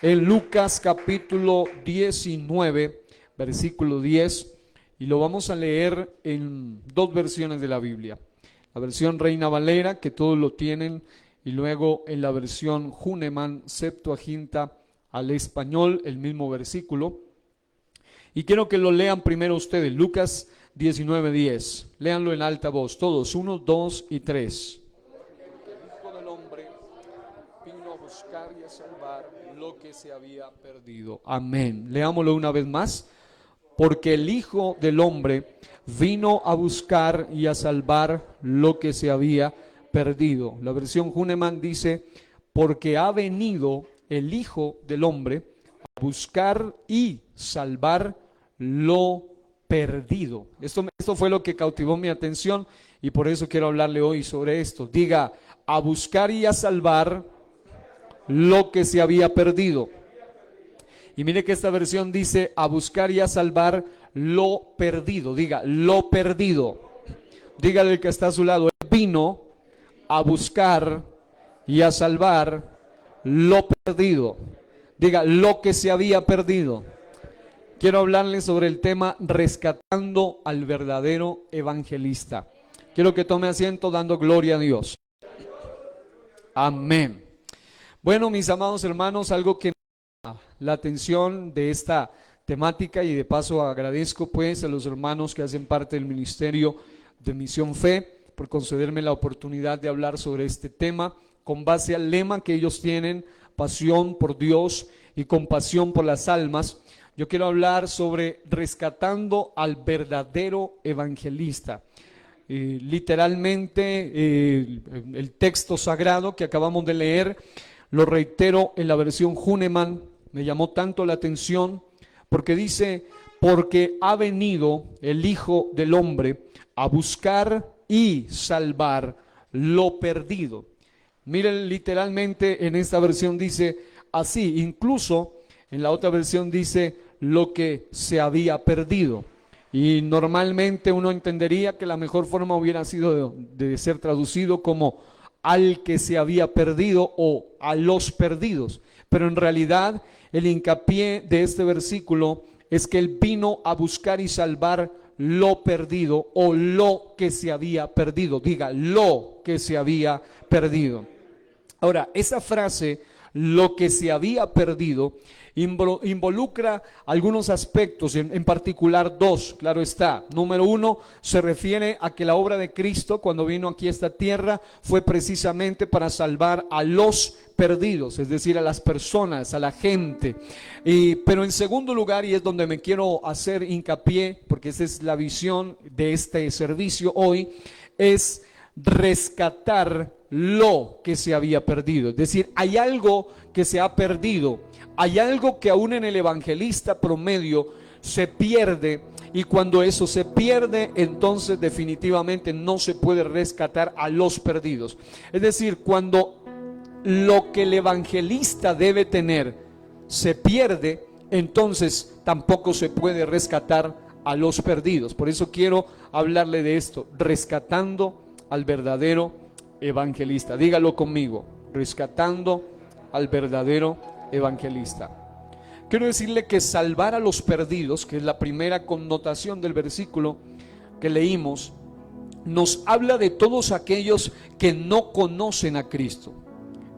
en Lucas capítulo 19, versículo 10, y lo vamos a leer en dos versiones de la Biblia. La versión Reina Valera, que todos lo tienen, y luego en la versión Hünemann Septuaginta al español, el mismo versículo. Y quiero que lo lean primero ustedes, Lucas 19:10. Léanlo en alta voz, todos, 1, 2 y 3. El Hijo del Hombre vino a buscar y a salvar lo que se había perdido. Amén. Leámoslo una vez más. Porque el Hijo del Hombre vino a buscar y a salvar lo que se había perdido. La versión Hünemann dice, porque ha venido el Hijo del Hombre a buscar y salvar lo perdido. Esto fue lo que cautivó mi atención y por eso quiero hablarle hoy sobre esto. Diga, a buscar y a salvar lo que se había perdido. Y mire que esta versión dice a buscar y a salvar lo perdido. Diga, lo perdido. Dígale al que está a su lado, él vino a buscar y a salvar lo perdido. Diga, lo que se había perdido. Quiero hablarle sobre el tema rescatando al verdadero evangelista. Quiero que tome asiento dando gloria a Dios. Amén. Bueno, mis amados hermanos, algo que la atención de esta temática, y de paso agradezco pues a los hermanos que hacen parte del ministerio de Misión Fe por concederme la oportunidad de hablar sobre este tema con base al lema que ellos tienen, pasión por Dios y compasión por las almas. Yo quiero hablar sobre rescatando al verdadero evangelista. Literalmente el texto sagrado que acabamos de leer, lo reitero en la versión Hünemann, me llamó tanto la atención porque dice, porque ha venido el Hijo del Hombre a buscar y salvar lo perdido. Miren, literalmente en esta versión dice así, incluso en la otra versión dice lo que se había perdido. Y normalmente uno entendería que la mejor forma hubiera sido de ser traducido como al que se había perdido o a los perdidos. Pero en realidad el hincapié de este versículo es que él vino a buscar y salvar lo perdido o lo que se había perdido. Diga, lo que se había perdido. Ahora, esa frase, lo que se había perdido, involucra algunos aspectos, en particular dos, claro está. Número uno, se refiere a que la obra de Cristo cuando vino aquí a esta tierra fue precisamente para salvar a los perdidos, es decir, a las personas, a la gente. Pero en segundo lugar, y es donde me quiero hacer hincapié, porque esa es la visión de este servicio hoy, es rescatar lo que se había perdido. Es decir, hay algo que se ha perdido, hay algo que aún en el evangelista promedio se pierde, y cuando eso se pierde, entonces definitivamente no se puede rescatar a los perdidos. Es decir, cuando lo que el evangelista debe tener se pierde, entonces tampoco se puede rescatar a los perdidos. Por eso quiero hablarle de esto, rescatando al verdadero evangelista. Dígalo conmigo, rescatando al verdadero evangelista. Quiero decirle que salvar a los perdidos, que es la primera connotación del versículo que leímos, nos habla de todos aquellos que no conocen a Cristo.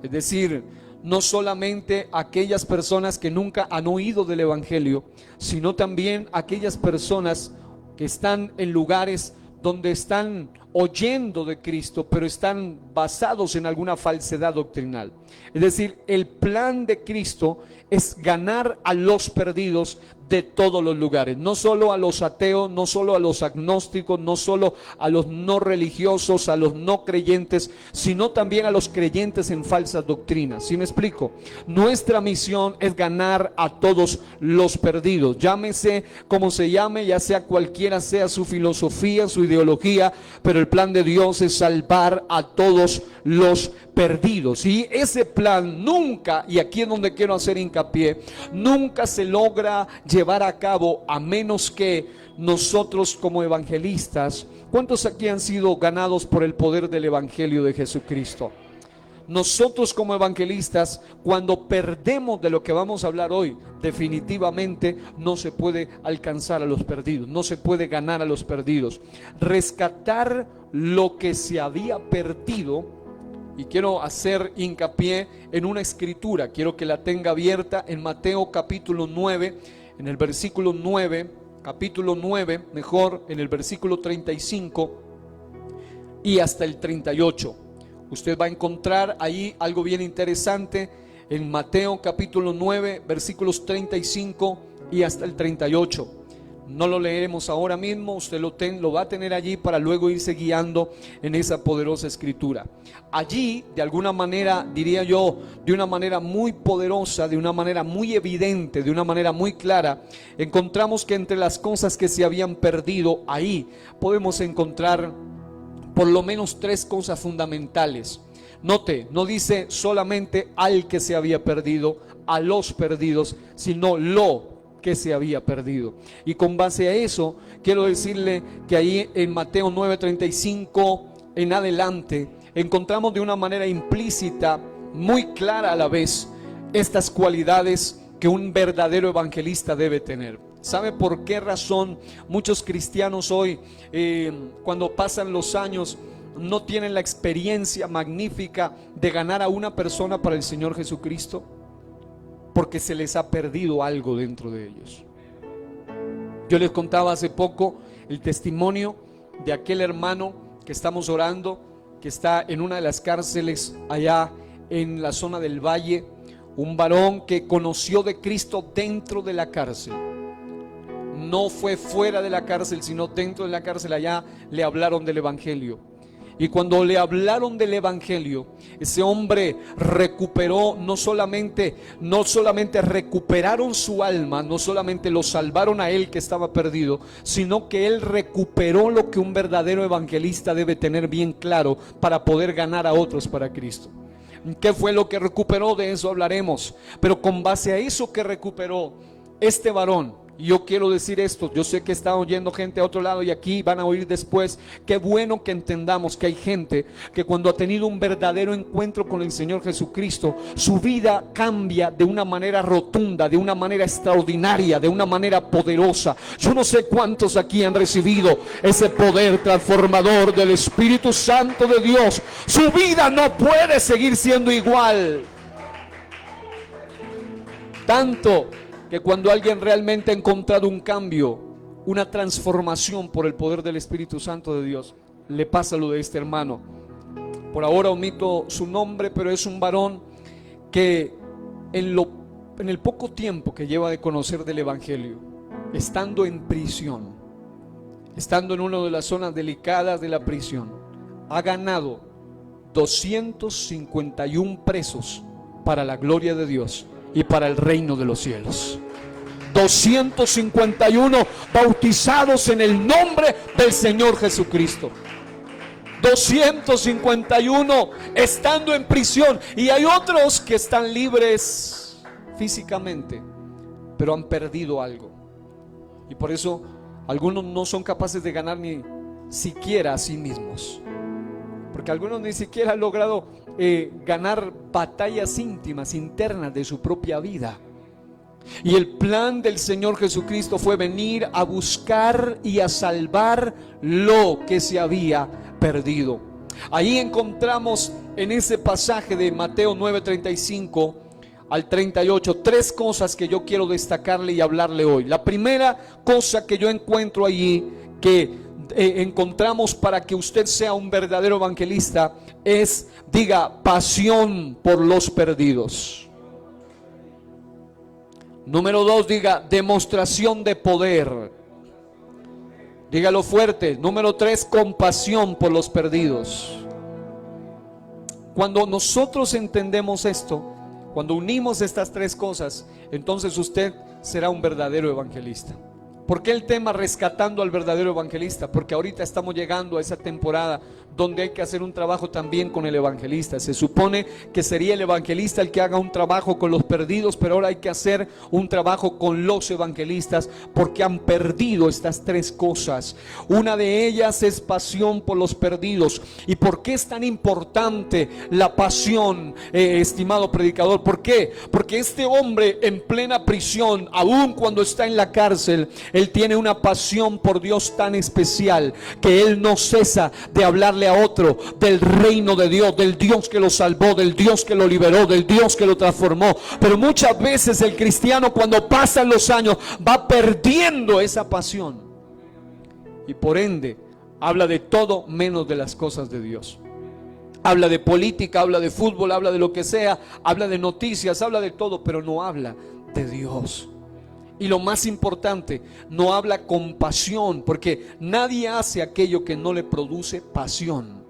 Es decir, no solamente aquellas personas que nunca han oído del evangelio, sino también aquellas personas que están en lugares donde están oyendo de Cristo, pero están basados en alguna falsedad doctrinal. Es decir, el plan de Cristo es ganar a los perdidos de todos los lugares, no solo a los ateos, no solo a los agnósticos, no solo a los no religiosos, a los no creyentes, sino también a los creyentes en falsas doctrinas. ¿Sí me explico? Nuestra misión es ganar a todos los perdidos, llámese como se llame, ya sea cualquiera sea su filosofía, su ideología, pero el plan de Dios es salvar a todos los perdidos. Y ese plan nunca, y aquí es donde quiero hacer hincapié, nunca se logra llevar a cabo a menos que nosotros como evangelistas, ¿cuántos aquí han sido ganados por el poder del evangelio de Jesucristo? nosotros como evangelistas, cuando perdemos de lo que vamos a hablar hoy, definitivamente no se puede alcanzar a los perdidos, no se puede ganar a los perdidos. Rescatar lo que se había perdido, y quiero hacer hincapié en una escritura, quiero que la tenga abierta en Mateo capítulo 9, en el versículo 9, capítulo 9, mejor, en el versículo 35 y hasta el 38. Usted va a encontrar ahí algo bien interesante en Mateo capítulo 9, versículos 35 y hasta el 38. No lo leeremos ahora mismo, usted lo va a tener allí para luego irse guiando en esa poderosa escritura. Allí, de alguna manera, diría yo, de una manera muy poderosa, de una manera muy evidente, de una manera muy clara, encontramos que entre las cosas que se habían perdido, ahí podemos encontrar por lo menos tres cosas fundamentales. Note, no dice solamente al que se había perdido, a los perdidos, sino lo que se había perdido. Y con base a eso, quiero decirle que ahí en Mateo 9:35 en adelante, encontramos de una manera implícita, muy clara a la vez, estas cualidades que un verdadero evangelista debe tener. ¿Sabe por qué razón muchos cristianos hoy, cuando pasan los años, no tienen la experiencia magnífica de ganar a una persona para el Señor Jesucristo? Porque se les ha perdido algo dentro de ellos. Yo les contaba hace poco el testimonio de aquel hermano que estamos orando, que está en una de las cárceles allá en la zona del Valle, un varón que conoció de Cristo dentro de la cárcel. No fue fuera de la cárcel, sino dentro de la cárcel. Allá le hablaron del evangelio. Y cuando le hablaron del evangelio, ese hombre recuperó, no solamente recuperaron su alma, no solamente lo salvaron a él que estaba perdido, sino que él recuperó lo que un verdadero evangelista debe tener bien claro para poder ganar a otros para Cristo. ¿Qué fue lo que recuperó? De eso hablaremos. Pero con base a eso que recuperó este varón, yo quiero decir esto, yo sé que está oyendo gente a otro lado y aquí van a oír después. Qué bueno que entendamos que hay gente que cuando ha tenido un verdadero encuentro con el Señor Jesucristo, su vida cambia de una manera rotunda, de una manera extraordinaria, de una manera poderosa. Yo no sé cuántos aquí han recibido ese poder transformador del Espíritu Santo de Dios. Su vida no puede seguir siendo igual. Tanto que cuando alguien realmente ha encontrado un cambio, una transformación por el poder del Espíritu Santo de Dios, le pasa lo de este hermano. Por ahora omito su nombre, pero es un varón que en el poco tiempo que lleva de conocer del evangelio, estando en prisión, estando en una de las zonas delicadas de la prisión, ha ganado 251 presos para la gloria de Dios y para el reino de los cielos. 251 bautizados en el nombre del Señor Jesucristo. 251 estando en prisión. Y hay otros que están libres físicamente, pero han perdido algo. Y por eso algunos no son capaces de ganar ni siquiera a sí mismos. Porque algunos ni siquiera han logrado ganar batallas íntimas, internas de su propia vida. Y el plan del Señor Jesucristo fue venir a buscar y a salvar lo que se había perdido. Ahí encontramos en ese pasaje de Mateo 9:35 al 38 tres cosas que yo quiero destacarle y hablarle hoy. La primera cosa que yo encuentro allí, que encontramos para que usted sea un verdadero evangelista, es, diga, pasión por los perdidos. Número 2, diga, demostración de poder. Dígalo fuerte. Número 3, compasión por los perdidos. Cuando nosotros entendemos esto, cuando unimos estas tres cosas, entonces usted será un verdadero evangelista. ¿Por qué el tema rescatando al verdadero evangelista? Porque ahorita estamos llegando a esa temporada donde hay que hacer un trabajo también con el evangelista. Se supone que sería el evangelista el que haga un trabajo con los perdidos, pero ahora hay que hacer un trabajo con los evangelistas, porque han perdido estas tres cosas. Una de ellas es pasión por los perdidos. ¿Y por qué es tan importante la pasión, estimado predicador? ¿Por qué? Porque este hombre en plena prisión, aun cuando está en la cárcel, él tiene una pasión por Dios tan especial que él no cesa de hablarle a otro del reino de Dios, del Dios que lo salvó, del Dios que lo liberó, del Dios que lo transformó. Pero muchas veces el cristiano, cuando pasan los años, va perdiendo esa pasión y por ende habla de todo menos de las cosas de Dios. Habla de política, habla de fútbol, habla de lo que sea, habla de noticias, habla de todo, pero no habla de Dios. Y lo más importante, no habla con pasión, porque nadie hace aquello que no le produce pasión.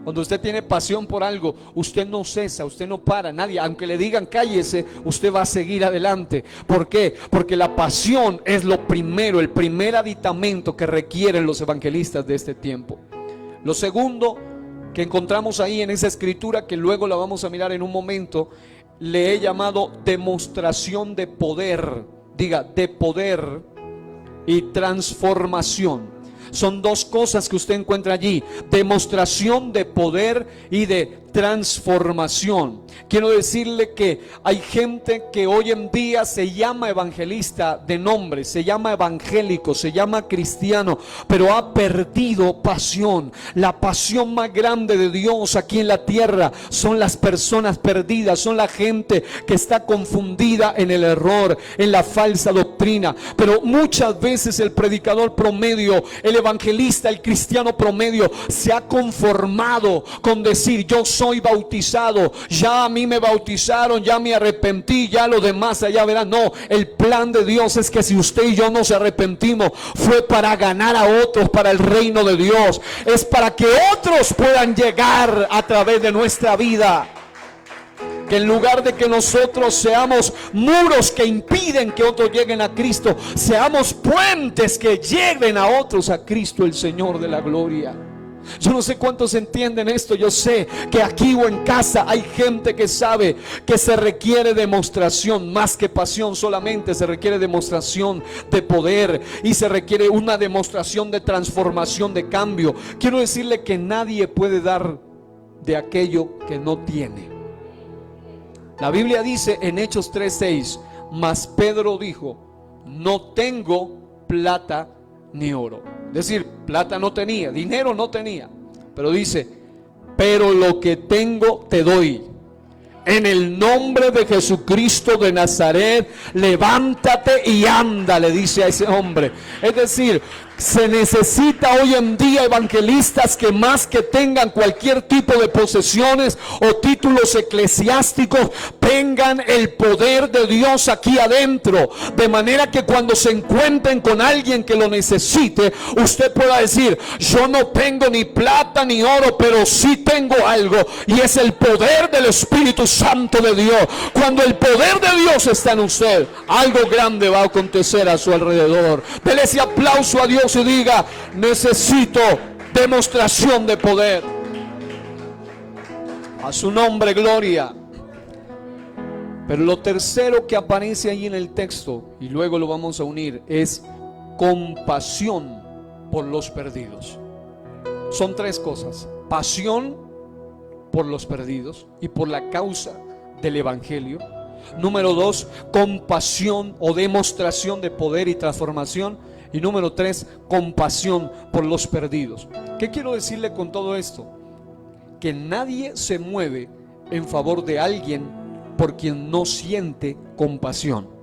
Cuando usted tiene pasión por algo, usted no cesa, usted no para. Nadie, aunque le digan cállese, usted va a seguir adelante. ¿Por qué? Porque la pasión es lo primero, el primer aditamento que requieren los evangelistas de este tiempo. Lo segundo que encontramos ahí en esa escritura, que luego la vamos a mirar en un momento, le he llamado demostración de poder. Diga, de poder y transformación. Son dos cosas que usted encuentra allí: demostración de poder y de transformación. Quiero decirle que hay gente que hoy en día se llama evangelista de nombre, se llama evangélico, se llama cristiano, pero ha perdido pasión. La pasión más grande de Dios aquí en la tierra son las personas perdidas, son la gente que está confundida en el error, en la falsa doctrina. Pero muchas veces el predicador promedio, el evangelista, el cristiano promedio se ha conformado con decir: yo soy bautizado, ya a mí me bautizaron, ya me arrepentí, ya lo demás allá verán. No, el plan de Dios es que si usted y yo nos arrepentimos, fue para ganar a otros para el reino de Dios. Es para que otros puedan llegar a través de nuestra vida. Que en lugar de que nosotros seamos muros que impiden que otros lleguen a Cristo, seamos puentes que lleven a otros a Cristo, el Señor de la gloria. Yo no sé cuántos entienden esto. Yo sé que aquí o en casa hay gente que sabe que se requiere demostración más que pasión solamente. Se requiere demostración de poder y se requiere una demostración de transformación, de cambio. Quiero decirle que nadie puede dar de aquello que no tiene. La Biblia dice en Hechos 3:6: mas Pedro dijo: no tengo plata ni oro. Es decir, plata no tenía, dinero no tenía, pero dice: pero lo que tengo te doy. En el nombre de Jesucristo de Nazaret, levántate y anda, le dice a ese hombre. Es decir, se necesita hoy en día evangelistas que más que tengan cualquier tipo de posesiones o títulos eclesiásticos, tengan el poder de Dios aquí adentro, de manera que cuando se encuentren con alguien que lo necesite, usted pueda decir: yo no tengo ni plata ni oro, pero sí tengo algo, y es el poder del Espíritu Santo de Dios. Cuando el poder de Dios está en usted, algo grande va a acontecer a su alrededor. Dele ese aplauso a Dios y diga: necesito demostración de poder. A su nombre, gloria. Pero lo tercero que aparece ahí en el texto, y luego lo vamos a unir, es compasión por los perdidos. Son tres cosas: pasión por los perdidos y por la causa del evangelio. Número 2, compasión o demostración de poder y transformación. Y número 3, compasión por los perdidos. ¿Qué quiero decirle con todo esto? Que nadie se mueve en favor de alguien por quien no siente compasión.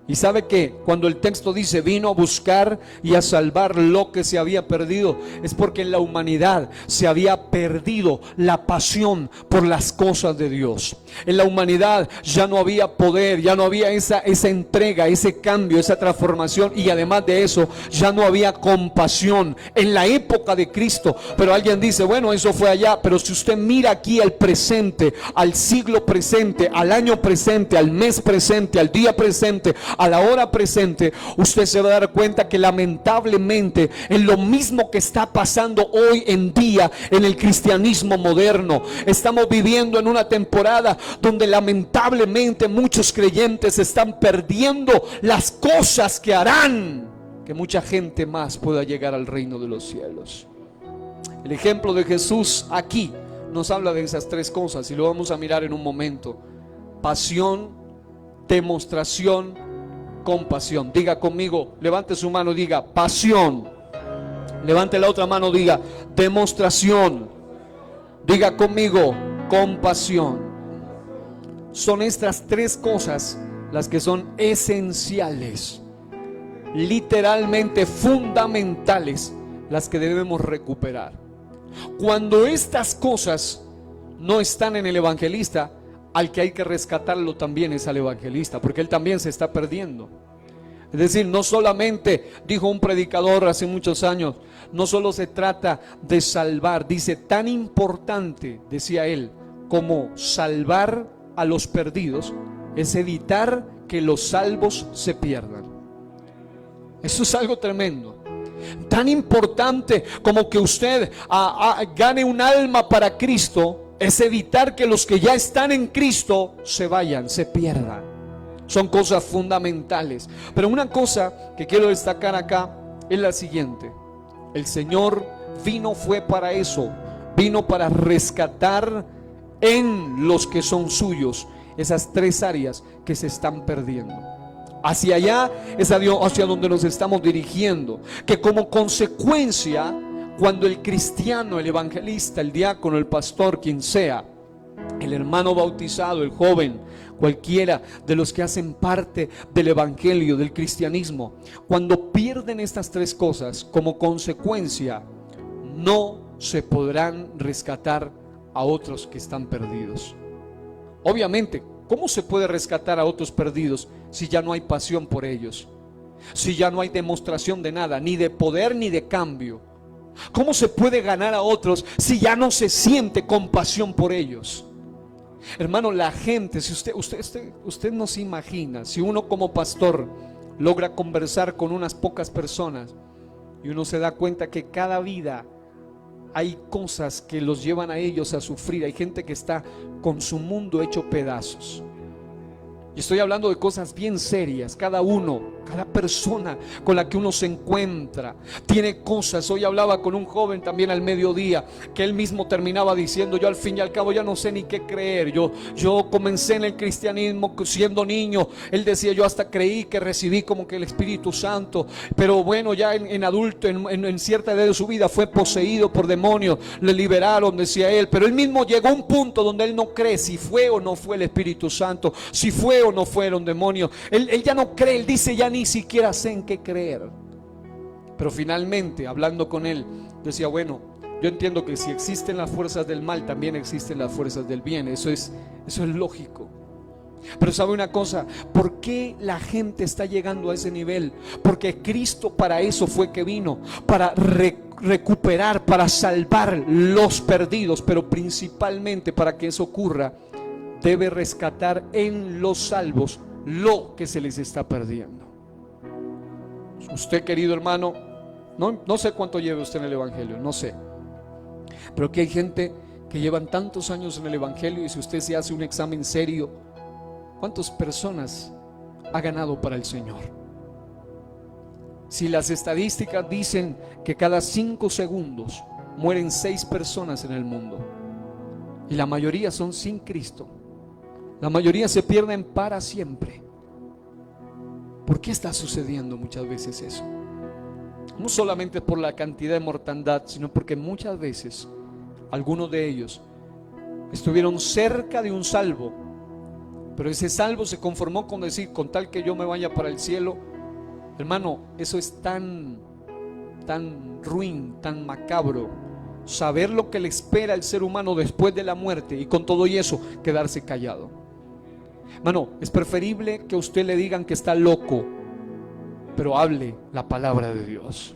Y sabe que cuando el texto dice vino a buscar y a salvar lo que se había perdido, es porque en la humanidad se había perdido la pasión por las cosas de Dios. En la humanidad ya no había poder, ya no había esa entrega, ese cambio, esa transformación, y además de eso ya no había compasión en la época de Cristo. Pero alguien dice: bueno, eso fue allá. Pero si usted mira aquí al presente, al siglo presente, al año presente, al mes presente, al día presente, a la hora presente, usted se va a dar cuenta que lamentablemente es lo mismo que está pasando hoy en día en el cristianismo moderno. Estamos viviendo en una temporada donde lamentablemente muchos creyentes están perdiendo las cosas que harán que mucha gente más pueda llegar al reino de los cielos. El ejemplo de Jesús aquí nos habla de esas tres cosas y lo vamos a mirar en un momento: pasión, demostración, compasión. Diga conmigo, levante su mano, diga pasión. Levante la otra mano, diga demostración. Diga conmigo, compasión. Son estas tres cosas las que son esenciales, literalmente fundamentales, las que debemos recuperar. Cuando estas cosas no están en el evangelista, al que hay que rescatarlo también es al evangelista, porque él también se está perdiendo. Es decir, no solamente, dijo un predicador hace muchos años, no solo se trata de salvar, dice, tan importante, decía él, como salvar a los perdidos, es evitar que los salvos se pierdan. Eso es algo tremendo. Tan importante como que usted gane un alma para Cristo, es evitar que los que ya están en Cristo se vayan, se pierdan. Son cosas fundamentales. Pero una cosa que quiero destacar acá es la siguiente: el Señor fue para eso, vino para rescatar en los que son suyos esas tres áreas que se están perdiendo. Hacia allá es hacia donde nos estamos dirigiendo, que como consecuencia, cuando el cristiano, el evangelista, el diácono, el pastor, quien sea, el hermano bautizado, el joven, cualquiera de los que hacen parte del evangelio, del cristianismo, cuando pierden estas tres cosas, como consecuencia, no se podrán rescatar a otros que están perdidos. Obviamente, ¿cómo se puede rescatar a otros perdidos si ya no hay pasión por ellos? Si ya no hay demostración de nada, ni de poder ni de cambio. ¿Cómo se puede ganar a otros si ya no se siente compasión por ellos? Hermano, la gente, si usted no se imagina, si uno como pastor logra conversar con unas pocas personas y uno se da cuenta que cada vida hay cosas que los llevan a ellos a sufrir. Hay gente que está con su mundo hecho pedazos. Y estoy hablando de cosas bien serias. Cada persona con la que uno se encuentra tiene cosas. Hoy hablaba con un joven también al mediodía, que él mismo terminaba diciendo: yo al fin y al cabo ya no sé ni qué creer. Yo comencé en el cristianismo siendo niño. Él decía: yo hasta creí que recibí como que el Espíritu Santo, pero bueno, ya en adulto, en cierta edad de su vida fue poseído por demonios, le liberaron, decía él. Pero él mismo llegó a un punto donde él no cree si fue o no fue el Espíritu Santo, si fue o no fueron demonios. Él ya no cree, él dice: ya ni siquiera sé en qué creer. Pero finalmente, hablando con él, decía: bueno, yo entiendo que si existen las fuerzas del mal, también existen las fuerzas del bien. Eso es lógico. Pero ¿sabe una cosa? ¿Por qué la gente está llegando a ese nivel? Porque Cristo para eso fue que vino, para recuperar, para salvar los perdidos. Pero principalmente, para que eso ocurra, debe rescatar en los salvos lo que se les está perdiendo. Usted, querido hermano, no sé cuánto lleve usted en el evangelio, no sé, pero que hay gente que llevan tantos años en el evangelio, y si usted se hace un examen serio, ¿cuántas personas ha ganado para el Señor? Si las estadísticas dicen que cada 5 segundos mueren 6 personas en el mundo, y la mayoría son sin Cristo, la mayoría se pierden para siempre. ¿Por qué está sucediendo muchas veces eso? No solamente por la cantidad de mortandad, sino porque muchas veces algunos de ellos estuvieron cerca de un salvo, pero ese salvo se conformó con decir: con tal que yo me vaya para el cielo. Hermano, eso es tan ruin, tan macabro, saber lo que le espera al ser humano después de la muerte, y con todo y eso quedarse callado. Hermano, es preferible que a usted le digan que está loco, pero hable la palabra de Dios.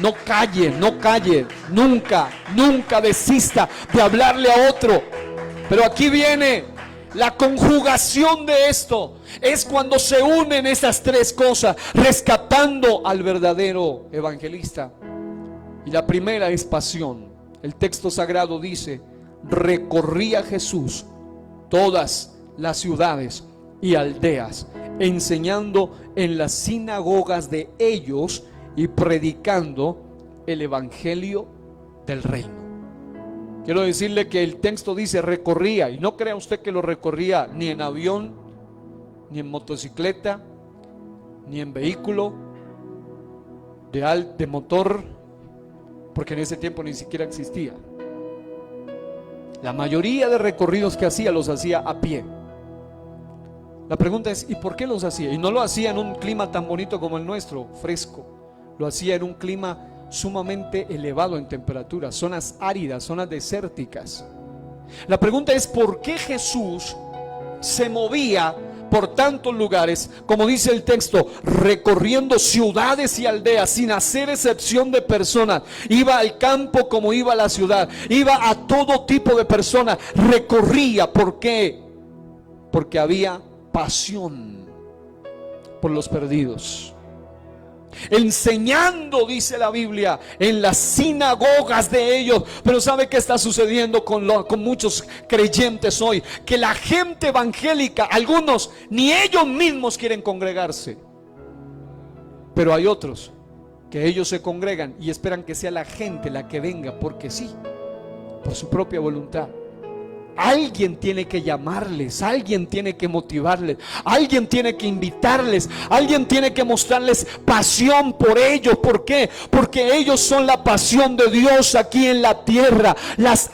No calle, nunca desista de hablarle a otro. Pero aquí viene La conjugación de esto es cuando se unen esas tres cosas, rescatando al verdadero evangelista. Y la primera es pasión. El texto sagrado dice: recorría Jesús todas las ciudades y aldeas, enseñando en las sinagogas de ellos y predicando el evangelio del reino. Quiero decirle que el texto dice recorría, y no crea usted que lo recorría ni en avión, ni en motocicleta, ni en vehículo de motor, porque en ese tiempo ni siquiera existía. La mayoría de recorridos que hacía los hacía a pie. La pregunta es: ¿y por qué los hacía? Y no lo hacía en un clima tan bonito como el nuestro, fresco. Lo hacía en un clima sumamente elevado en temperatura, zonas áridas, zonas desérticas. La pregunta es: ¿por qué Jesús se movía por tantos lugares, como dice el texto, recorriendo ciudades y aldeas sin hacer excepción de personas? Iba al campo como iba a la ciudad, iba a todo tipo de personas, recorría. ¿Por qué? Porque había pasión por los perdidos. Enseñando, dice la Biblia, en las sinagogas de ellos. Pero ¿sabe qué está sucediendo con muchos creyentes hoy? Que la gente evangélica, algunos ni ellos mismos quieren congregarse, pero hay otros que ellos se congregan y esperan que sea la gente la que venga porque sí, por su propia voluntad. Alguien tiene que llamarles, alguien tiene que motivarles, alguien tiene que invitarles, alguien tiene que mostrarles pasión por ellos. ¿Por qué? Porque ellos son la pasión de Dios aquí en la tierra. Las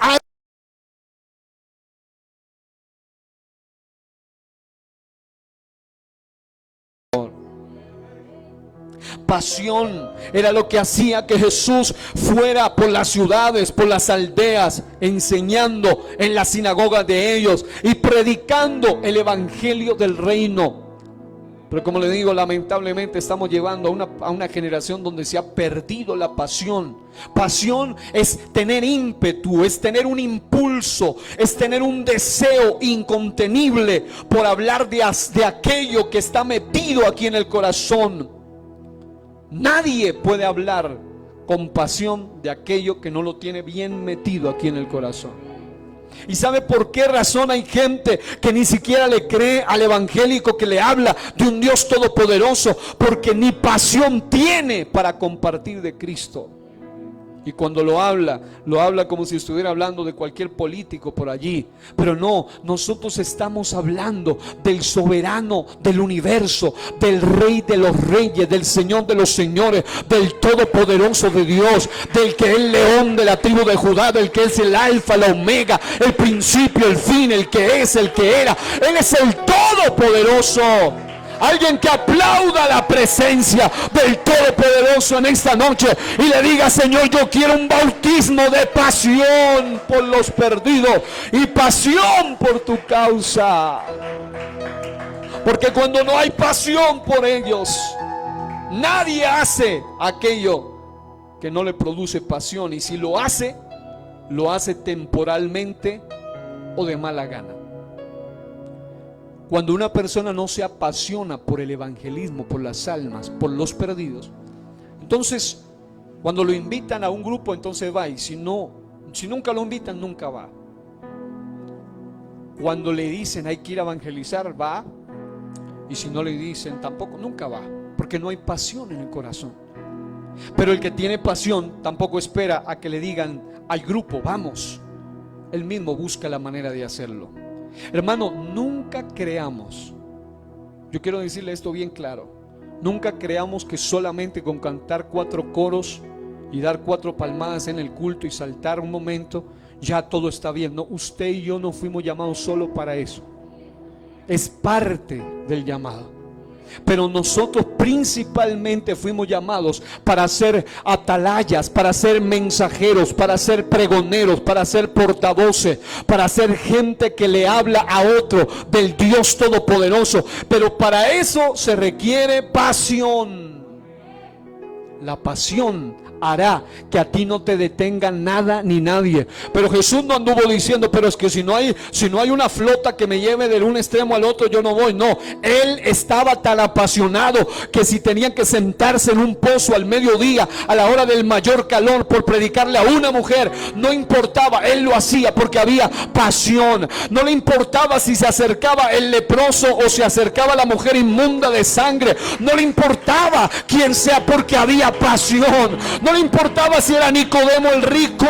pasión era lo que hacía que Jesús fuera por las ciudades, por las aldeas, enseñando en las sinagogas de ellos y predicando el evangelio del reino. Pero como le digo, lamentablemente estamos llevando a una generación donde se ha perdido la pasión. Pasión es tener ímpetu, es tener un impulso, es tener un deseo incontenible por hablar de aquello que está metido aquí en el corazón. Nadie puede hablar con pasión de aquello que no lo tiene bien metido aquí en el corazón. ¿Y sabe por qué razón hay gente que ni siquiera le cree al evangélico que le habla de un Dios todopoderoso? Porque ni pasión tiene para compartir de Cristo. Y cuando lo habla como si estuviera hablando de cualquier político por allí. Pero no, nosotros estamos hablando del soberano del universo, del Rey de los reyes, del Señor de los señores, del todopoderoso de Dios, del que es el león de la tribu de Judá, del que es el alfa, la omega, el principio, el fin, el que es, el que era. Él es el todopoderoso. Alguien que aplauda la presencia del Todopoderoso en esta noche y le diga: Señor, yo quiero un bautismo de pasión por los perdidos y pasión por tu causa. Porque cuando no hay pasión por ellos, nadie hace aquello que no le produce pasión. Y si lo hace temporalmente o de mala gana. Cuando una persona no se apasiona por el evangelismo, por las almas, por los perdidos, entonces cuando lo invitan a un grupo, entonces va. Y si nunca lo invitan, nunca va. Cuando le dicen hay que ir a evangelizar, va. Y si no le dicen tampoco, nunca va. Porque no hay pasión en el corazón. Pero el que tiene pasión tampoco espera a que le digan al grupo, vamos. Él mismo busca la manera de hacerlo. Hermano, nunca creamos, yo quiero decirle esto bien claro, nunca creamos que solamente con cantar 4 coros y dar 4 palmadas en el culto y saltar un momento, ya todo está bien. No, usted y yo no fuimos llamados solo para eso. Es parte del llamado. Pero nosotros principalmente fuimos llamados para ser atalayas, para ser mensajeros, para ser pregoneros, para ser portavoces, para ser gente que le habla a otro del Dios Todopoderoso. Pero para eso se requiere pasión. La pasión hará que a ti no te detenga nada ni nadie. Pero Jesús no anduvo diciendo, pero es que si no hay una flota que me lleve de un extremo al otro, yo no voy. No, Él estaba tan apasionado que si tenían que sentarse en un pozo al mediodía, a la hora del mayor calor, por predicarle a una mujer, no importaba, Él lo hacía porque había pasión. No le importaba si se acercaba el leproso o se acercaba la mujer inmunda de sangre. No le importaba quién sea, porque había pasión. No le importaba si era Nicodemo el rico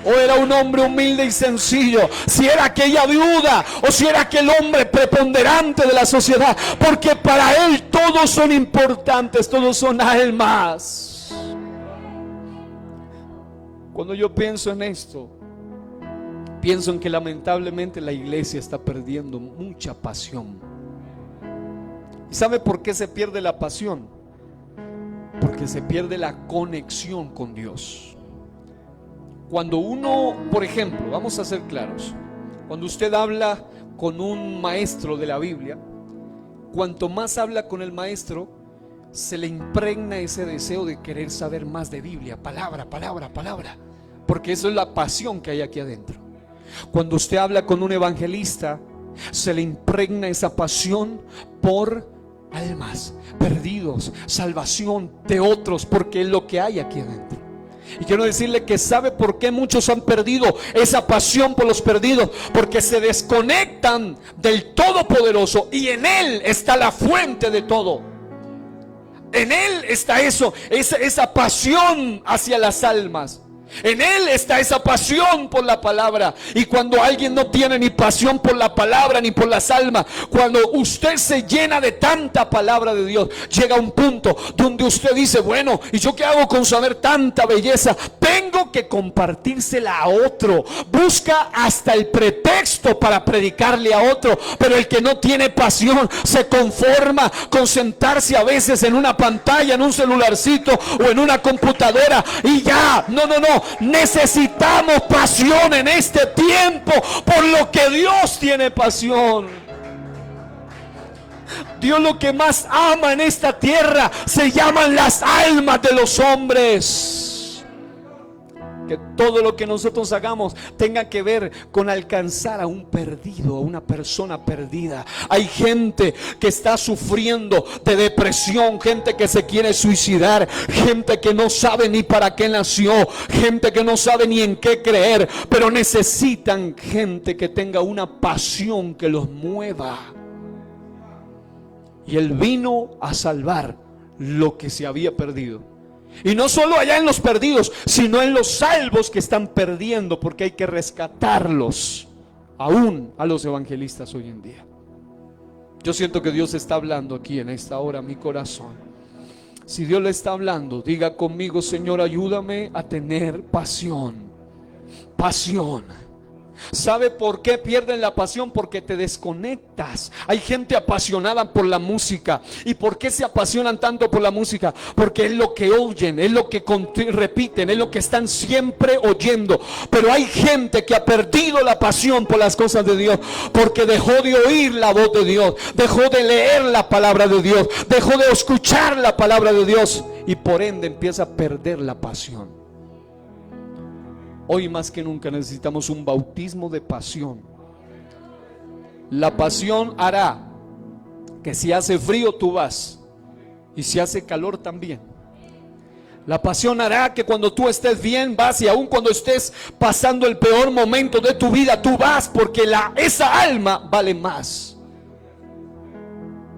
o era un hombre humilde y sencillo, si era aquella viuda o si era aquel hombre preponderante de la sociedad, porque para él todos son importantes, todos son almas. Cuando yo pienso en esto, pienso en que lamentablemente la iglesia está perdiendo mucha pasión. ¿Y sabe por qué se pierde la pasión? Porque se pierde la conexión con Dios. Cuando uno, por ejemplo, vamos a ser claros, cuando usted habla con un maestro de la Biblia, cuanto más habla con el maestro, se le impregna ese deseo de querer saber más de Biblia, palabra, palabra, palabra, porque eso es la pasión que hay aquí adentro. Cuando usted habla con un evangelista, se le impregna esa pasión por almas perdidos, salvación de otros, porque es lo que hay aquí adentro. Y quiero decirle que sabe por qué muchos han perdido esa pasión por los perdidos, porque se desconectan del Todopoderoso, y en Él está la fuente de todo. En Él está esa pasión hacia las almas. En Él está esa pasión por la palabra. Y cuando alguien no tiene ni pasión por la palabra ni por las almas, cuando usted se llena de tanta palabra de Dios, llega a un punto donde usted dice, bueno, ¿y yo qué hago con saber tanta belleza? Tengo que compartírsela a otro. Busca hasta el pretexto para predicarle a otro. Pero el que no tiene pasión se conforma con sentarse a veces en una pantalla, en un celularcito o en una computadora y ya. No. Necesitamos pasión en este tiempo, por lo que Dios tiene pasión. Dios lo que más ama en esta tierra se llaman las almas de los hombres. Que todo lo que nosotros hagamos tenga que ver con alcanzar a un perdido, a una persona perdida. Hay gente que está sufriendo de depresión, gente que se quiere suicidar, gente que no sabe ni para qué nació, gente que no sabe ni en qué creer, pero necesitan gente que tenga una pasión que los mueva. Y Él vino a salvar lo que se había perdido. Y no solo allá en los perdidos, sino en los salvos que están perdiendo, porque hay que rescatarlos, aún a los evangelistas hoy en día. Yo siento que Dios está hablando aquí en esta hora a mi corazón. Si Dios le está hablando, diga conmigo: Señor, ayúdame a tener pasión. Pasión. ¿Sabe por qué pierden la pasión? Porque te desconectas. Hay gente apasionada por la música. ¿Y por qué se apasionan tanto por la música? Porque es lo que oyen, es lo que repiten, es lo que están siempre oyendo. Pero hay gente que ha perdido la pasión por las cosas de Dios, porque dejó de oír la voz de Dios, dejó de leer la palabra de Dios, dejó de escuchar la palabra de Dios, y por ende empieza a perder la pasión. Hoy más que nunca necesitamos un bautismo de pasión. La pasión hará que si hace frío tú vas, y si hace calor también. La pasión hará que cuando tú estés bien vas, y aun cuando estés pasando el peor momento de tu vida tú vas, porque esa alma vale más.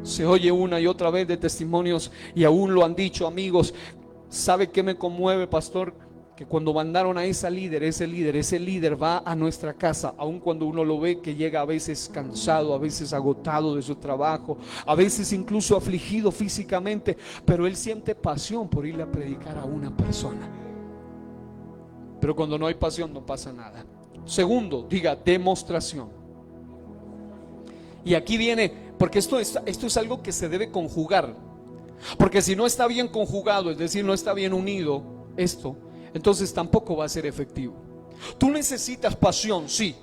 Se oye una y otra vez de testimonios, y aún lo han dicho amigos. ¿Sabe qué me conmueve, pastor? Que cuando mandaron a ese líder va a nuestra casa, aun cuando uno lo ve que llega a veces cansado, a veces agotado de su trabajo, a veces incluso afligido físicamente, pero él siente pasión por irle a predicar a una persona. Pero cuando no hay pasión no pasa nada. Segundo, diga demostración. Y aquí viene, porque esto es algo que se debe conjugar, porque si no está bien conjugado, es decir, no está bien unido esto, entonces tampoco va a ser efectivo. Tú necesitas pasión, sí.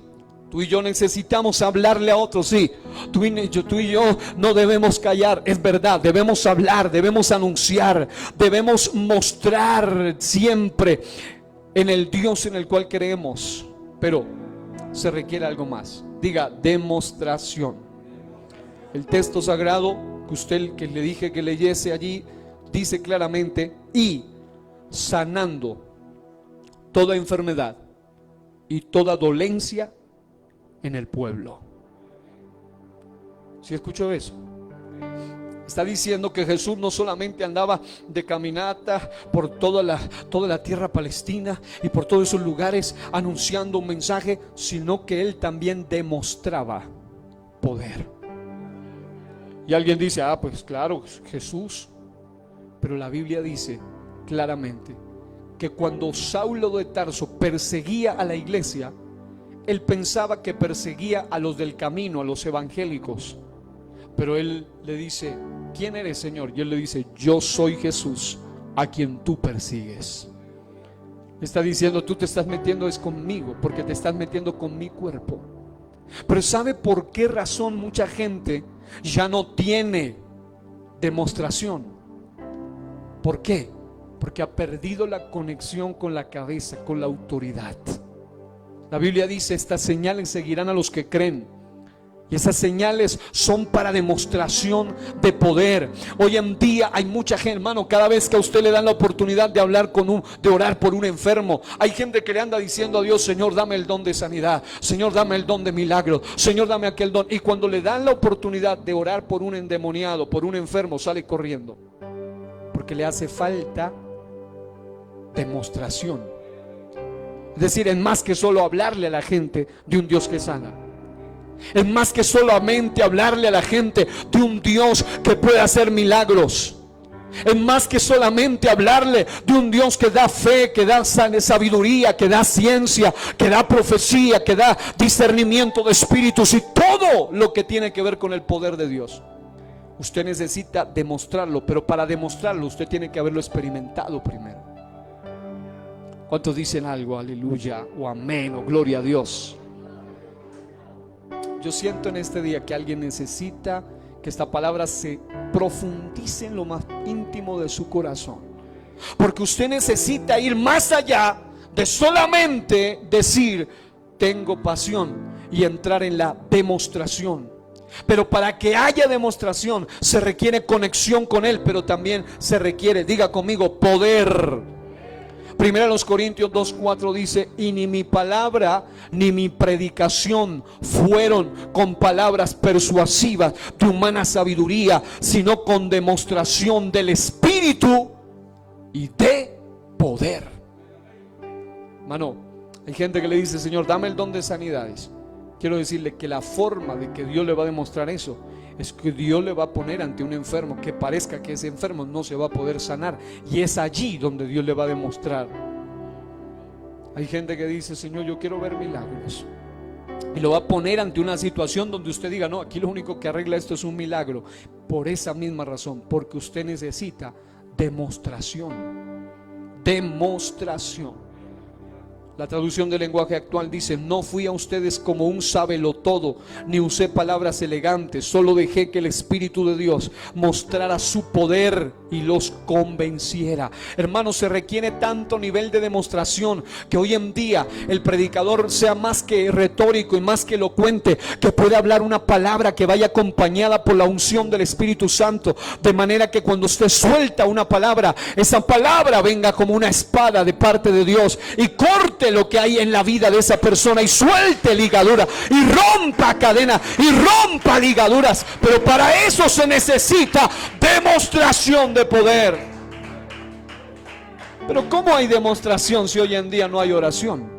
Tú y yo necesitamos hablarle a otros, sí. Tú y yo no debemos callar, es verdad. Debemos hablar, debemos anunciar, debemos mostrar siempre en el Dios en el cual creemos. Pero se requiere algo más. Diga, demostración. El texto sagrado que le dije que leyese allí dice claramente: y sanando toda enfermedad y toda dolencia en el pueblo. ¿Sí escuchó eso? Está diciendo que Jesús no solamente andaba de caminata por toda la tierra palestina y por todos esos lugares anunciando un mensaje, sino que Él también demostraba poder. Y alguien dice, pues claro, Jesús. Pero la Biblia dice claramente que cuando Saulo de Tarso perseguía a la iglesia, él pensaba que perseguía a los del camino, a los evangélicos. Pero él le dice, ¿quién eres, Señor? Y él le dice, yo soy Jesús, a quien tú persigues. Está diciendo, tú te estás metiendo es conmigo, porque te estás metiendo con mi cuerpo. Pero ¿sabe por qué razón mucha gente ya no tiene demostración? ¿Por qué? Porque ha perdido la conexión con la cabeza, con la autoridad. La Biblia dice, estas señales seguirán a los que creen. Y esas señales son para demostración de poder. Hoy en día hay mucha gente, hermano, cada vez que a usted le dan la oportunidad de de orar por un enfermo, hay gente que le anda diciendo a Dios, Señor, dame el don de sanidad, Señor, dame el don de milagro, Señor, dame aquel don. Y cuando le dan la oportunidad de orar por un endemoniado, por un enfermo, sale corriendo, porque le hace falta demostración. Es decir, es más que solo hablarle a la gente de un Dios que sana. Es más que solamente hablarle a la gente de un Dios que puede hacer milagros. Es más que solamente hablarle de un Dios que da fe, que da sabiduría, que da ciencia, que da profecía, que da discernimiento de espíritus y todo lo que tiene que ver con el poder de Dios. Usted necesita demostrarlo, pero para demostrarlo usted tiene que haberlo experimentado primero. ¿Cuántos dicen algo? Aleluya o amén o gloria a Dios. Yo siento en este día que alguien necesita que esta palabra se profundice en lo más íntimo de su corazón, porque usted necesita ir más allá de solamente decir tengo pasión y entrar en la demostración. Pero para que haya demostración se requiere conexión con Él, pero también se requiere, diga conmigo, poder. Primera los Corintios 2:4 dice, y ni mi palabra ni mi predicación fueron con palabras persuasivas de humana sabiduría, sino con demostración del Espíritu y de poder. Hermano, hay gente que le dice, Señor, dame el don de sanidades. Quiero decirle que la forma de que Dios le va a demostrar eso es que Dios le va a poner ante un enfermo que parezca que ese enfermo no se va a poder sanar, y es allí donde Dios le va a demostrar. Hay gente que dice, Señor, yo quiero ver milagros, y lo va a poner ante una situación donde usted diga, no, aquí lo único que arregla esto es un milagro. Por esa misma razón, porque usted necesita demostración. Demostración. La traducción del lenguaje actual dice, no fui a ustedes como un sabelotodo, ni usé palabras elegantes, solo dejé que el Espíritu de Dios mostrara su poder y los convenciera. Hermanos, se requiere tanto nivel de demostración que hoy en día el predicador sea más que retórico y más que elocuente, que pueda hablar una palabra que vaya acompañada por la unción del Espíritu Santo, de manera que cuando usted suelta una palabra, esa palabra venga como una espada de parte de Dios y corte lo que hay en la vida de esa persona y suelte ligadura y rompa cadena y rompa ligaduras. Pero para eso se necesita demostración de poder. Pero ¿cómo hay demostración si hoy en día no hay oración?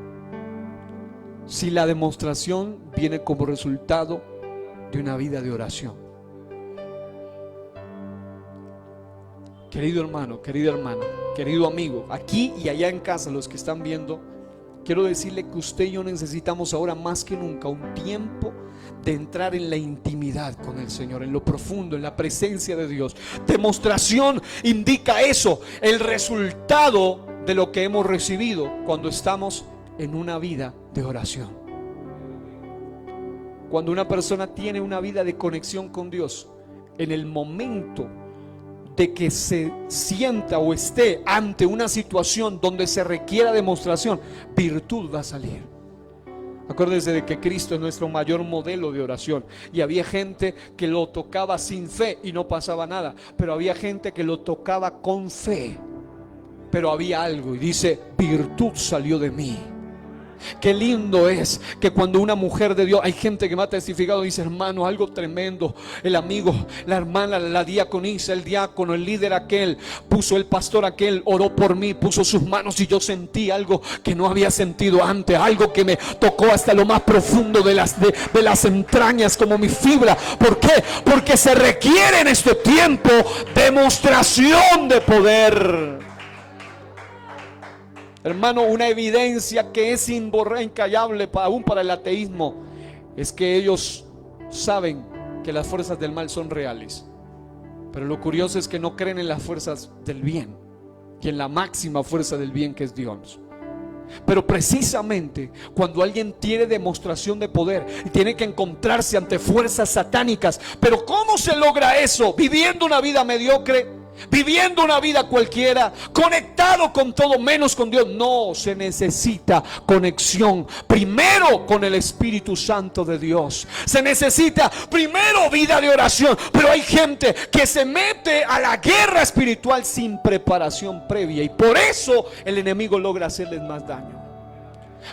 Si la demostración viene como resultado de una vida de oración. Querido hermano, querida hermana, querido amigo, aquí y allá en casa, los que están viendo, quiero decirle que usted y yo necesitamos ahora más que nunca un tiempo de entrar en la intimidad con el Señor, en lo profundo, en la presencia de Dios. Demostración indica eso, el resultado de lo que hemos recibido cuando estamos en una vida de oración. Cuando una persona tiene una vida de conexión con Dios, en el momento de que se sienta o esté ante una situación donde se requiera demostración, virtud va a salir. Acuérdense de que Cristo es nuestro mayor modelo de oración, y había gente que lo tocaba sin fe y no pasaba nada, pero había gente que lo tocaba con fe, pero había algo, y dice: virtud salió de mí. Qué lindo es que cuando una mujer de Dios, hay gente que me ha testificado, dice: hermano, algo tremendo, el amigo, la hermana, la diaconisa, el diácono, el líder aquel, el pastor aquel, oró por mí, puso sus manos, y yo sentí algo que no había sentido antes, algo que me tocó hasta lo más profundo de las entrañas, como mi fibra. ¿Por qué? Porque se requiere en este tiempo demostración de poder. Hermano, una evidencia que es incallable aún para el ateísmo es que ellos saben que las fuerzas del mal son reales, pero lo curioso es que no creen en las fuerzas del bien y en la máxima fuerza del bien, que es Dios. Pero precisamente cuando alguien tiene demostración de poder y tiene que encontrarse ante fuerzas satánicas, pero ¿cómo se logra eso? Viviendo una vida mediocre, viviendo una vida cualquiera, conectado con todo menos con Dios. No, se necesita conexión primero con el Espíritu Santo de Dios. Se necesita primero vida de oración. Pero hay gente que se mete a la guerra espiritual sin preparación previa, y por eso el enemigo logra hacerles más daño.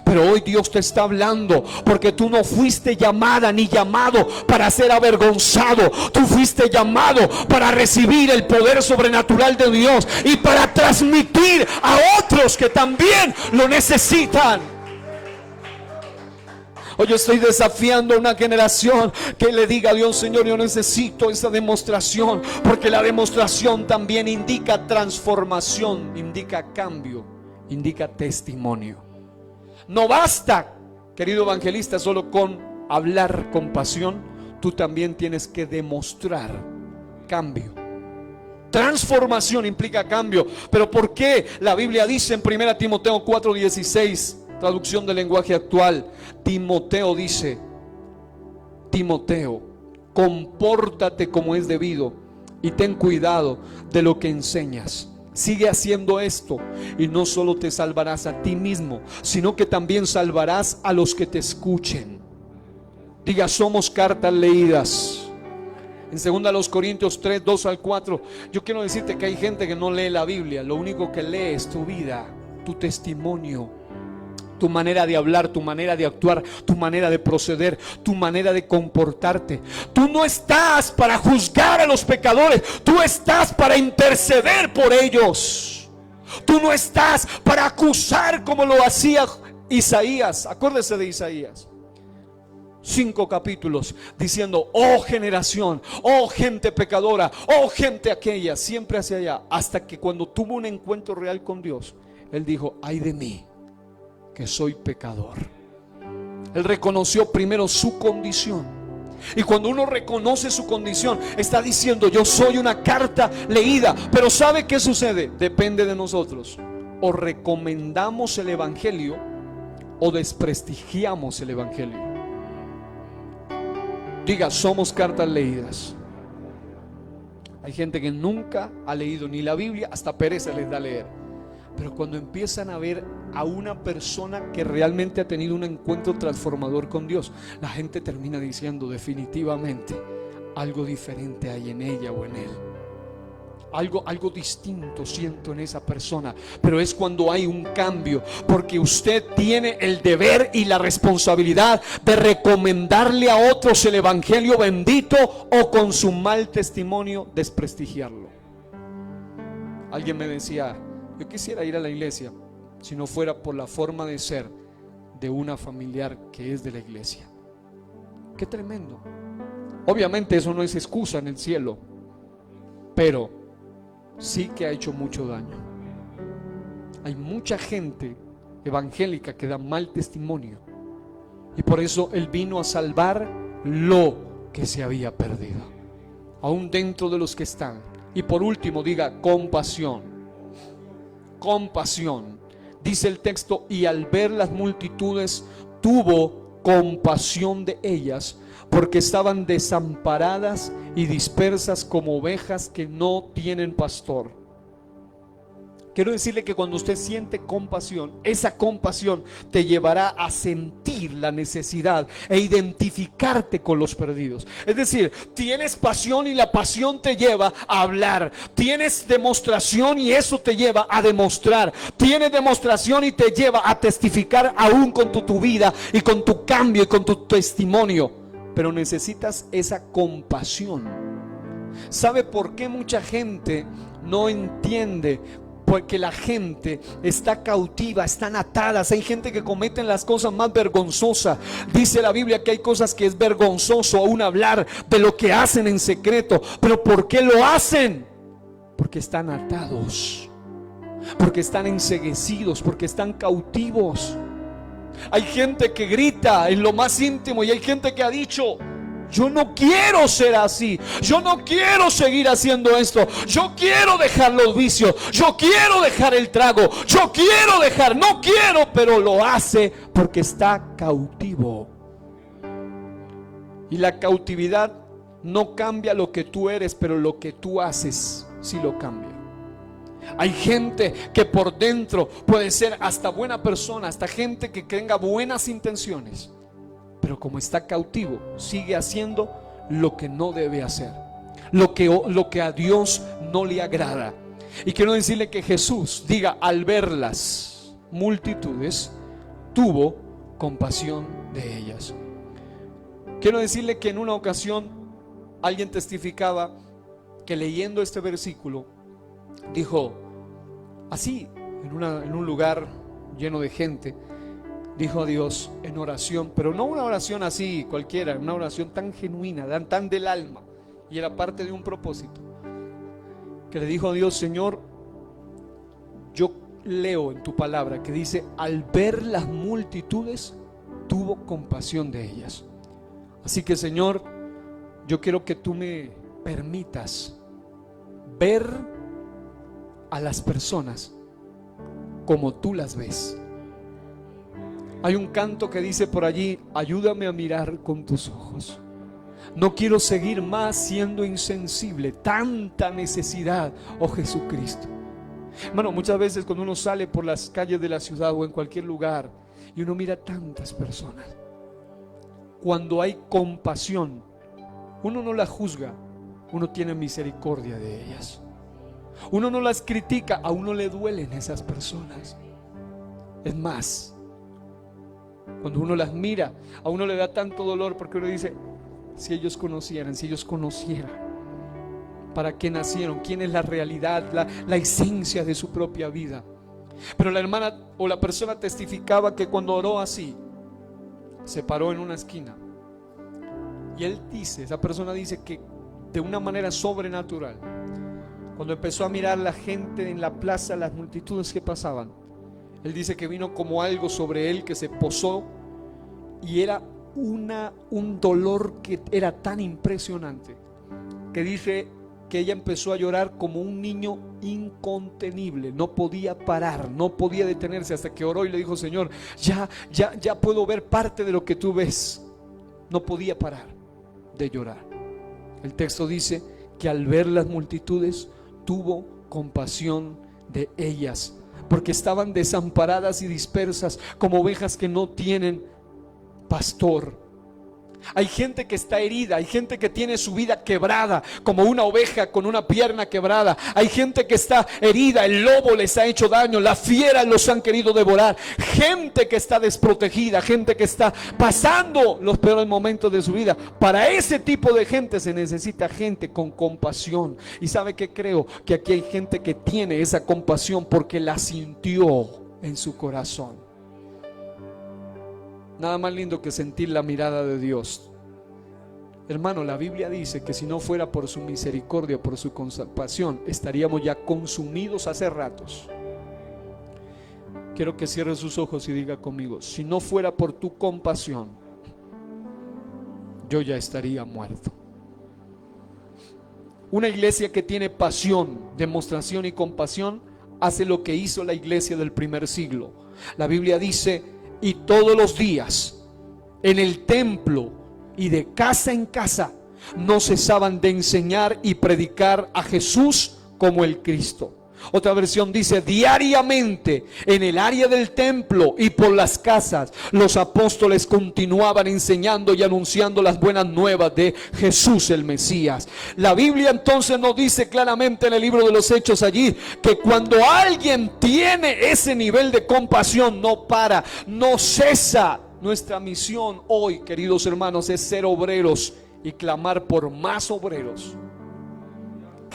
Pero hoy Dios te está hablando, porque tú no fuiste llamada ni llamado para ser avergonzado. Tú fuiste llamado para recibir el poder sobrenatural de Dios y para transmitir a otros que también lo necesitan. Hoy yo estoy desafiando a una generación que le diga a Dios: Señor, yo necesito esa demostración, porque la demostración también indica transformación, indica cambio, indica testimonio. No basta, querido evangelista, solo con hablar con pasión. Tú también tienes que demostrar cambio. Transformación implica cambio. Pero ¿por qué? La Biblia dice en 1 Timoteo 4:16, traducción del lenguaje actual, Timoteo dice: Timoteo, compórtate como es debido y ten cuidado de lo que enseñas. Sigue haciendo esto y no solo te salvarás a ti mismo, sino que también salvarás a los que te escuchen. Diga: somos cartas leídas. En 2 Corintios 3, 2 al 4, yo quiero decirte que hay gente que no lee la Biblia. Lo único que lee es tu vida, tu testimonio, tu manera de hablar, tu manera de actuar, tu manera de proceder, tu manera de comportarte. Tú no estás para juzgar a los pecadores, tú estás para interceder por ellos. Tú no estás para acusar como lo hacía Isaías. Acuérdese de Isaías, 5 capítulos diciendo: oh generación, oh gente pecadora, oh gente aquella, siempre hacia allá, hasta que cuando tuvo un encuentro real con Dios, él dijo: ay de mí, que soy pecador. Él reconoció primero su condición, y cuando uno reconoce su condición, está diciendo: yo soy una carta leída. Pero ¿sabe qué sucede? Depende de nosotros. O recomendamos el evangelio o desprestigiamos el evangelio. Diga: somos cartas leídas. Hay gente que nunca ha leído ni la Biblia, hasta pereza les da leer. Pero cuando empiezan a ver a una persona que realmente ha tenido un encuentro transformador con Dios, la gente termina diciendo: definitivamente algo diferente hay en ella o en él. Algo distinto siento en esa persona. Pero es cuando hay un cambio, porque usted tiene el deber y la responsabilidad de recomendarle a otros el evangelio bendito, o con su mal testimonio desprestigiarlo. Alguien me decía: yo quisiera ir a la iglesia si no fuera por la forma de ser de una familiar que es de la iglesia. Qué tremendo. Obviamente eso no es excusa en el cielo, pero sí que ha hecho mucho daño. Hay mucha gente evangélica que da mal testimonio, y por eso Él vino a salvar lo que se había perdido, aún dentro de los que están. Y por último, diga: compasión. Compasión. Dice el texto: y al ver las multitudes tuvo compasión de ellas, porque estaban desamparadas y dispersas como ovejas que no tienen pastor. Quiero decirle que cuando usted siente compasión, esa compasión te llevará a sentir la necesidad e identificarte con los perdidos. Es decir, tienes pasión y la pasión te lleva a hablar. Tienes demostración y eso te lleva a demostrar. Tienes demostración y te lleva a testificar aún con tu vida y con tu cambio y con tu testimonio. Pero necesitas esa compasión. ¿Sabe por qué mucha gente no entiende? Porque la gente está cautiva, están atadas. Hay gente que cometen las cosas más vergonzosas. Dice la Biblia que hay cosas que es vergonzoso aún hablar de lo que hacen en secreto. ¿Pero por qué lo hacen? Porque están atados, porque están enceguecidos, porque están cautivos. Hay gente que grita en lo más íntimo y hay gente que ha dicho: yo no quiero ser así, yo no quiero seguir haciendo esto, yo quiero dejar los vicios, yo quiero dejar el trago, yo quiero dejar, no quiero, pero lo hace porque está cautivo. Y la cautividad no cambia lo que tú eres, pero lo que tú haces sí lo cambia. Hay gente que por dentro puede ser hasta buena persona, hasta gente que tenga buenas intenciones, pero como está cautivo, sigue haciendo lo que no debe hacer, lo que a Dios no le agrada. Y quiero decirle que Jesús, diga, al ver las multitudes, tuvo compasión de ellas. Quiero decirle que en una ocasión alguien testificaba que leyendo este versículo, dijo así, en un lugar lleno de gente, dijo a Dios en oración, pero no una oración así cualquiera, una oración tan genuina, tan del alma, y era parte de un propósito, que le dijo a Dios: Señor, yo leo en tu palabra que dice, al ver las multitudes, tuvo compasión de ellas. Así que, Señor, yo quiero que tú me permitas ver a las personas como tú las ves. Hay un canto que dice por allí: ayúdame a mirar con tus ojos. No quiero seguir más siendo insensible. Tanta necesidad, oh Jesucristo. Hermano, muchas veces cuando uno sale por las calles de la ciudad o en cualquier lugar y uno mira tantas personas, cuando hay compasión, uno no las juzga, uno tiene misericordia de ellas. Uno no las critica, a uno le duelen esas personas. Es más, cuando uno las mira, a uno le da tanto dolor, porque uno dice: si ellos conocieran, si ellos conocieran para qué nacieron, quién es la realidad, la esencia de su propia vida. Pero la hermana o la persona testificaba que cuando oró así, se paró en una esquina y esa persona dice que de una manera sobrenatural, cuando empezó a mirar la gente en la plaza, las multitudes que pasaban, él dice que vino como algo sobre él que se posó, y era un dolor que era tan impresionante, que dice que ella empezó a llorar como un niño incontenible. No podía parar, no podía detenerse, hasta que oró y le dijo: Señor, ya puedo ver parte de lo que tú ves. No podía parar de llorar. El texto dice que al ver las multitudes tuvo compasión de ellas, porque estaban desamparadas y dispersas como ovejas que no tienen pastor. Hay gente que está herida, hay gente que tiene su vida quebrada, como una oveja con una pierna quebrada. Hay gente que está herida, el lobo les ha hecho daño, las fieras los han querido devorar. Gente que está desprotegida, gente que está pasando los peores momentos de su vida. Para ese tipo de gente se necesita gente con compasión. Y ¿sabe qué? Creo que aquí hay gente que tiene esa compasión porque la sintió en su corazón. Nada más lindo que sentir la mirada de Dios. Hermano, la Biblia dice que si no fuera por su misericordia, por su compasión, estaríamos ya consumidos hace ratos. Quiero que cierre sus ojos y diga conmigo: si no fuera por tu compasión, yo ya estaría muerto. Una iglesia que tiene pasión, demostración y compasión hace lo que hizo la iglesia del primer siglo. La Biblia dice: y todos los días en el templo y de casa en casa no cesaban de enseñar y predicar a Jesús como el Cristo. Otra versión dice: diariamente en el área del templo y por las casas, los apóstoles continuaban enseñando y anunciando las buenas nuevas de Jesús el Mesías. La Biblia entonces nos dice claramente en el libro de los Hechos allí que cuando alguien tiene ese nivel de compasión, no para, no cesa. Nuestra misión hoy, queridos hermanos, es ser obreros y clamar por más obreros,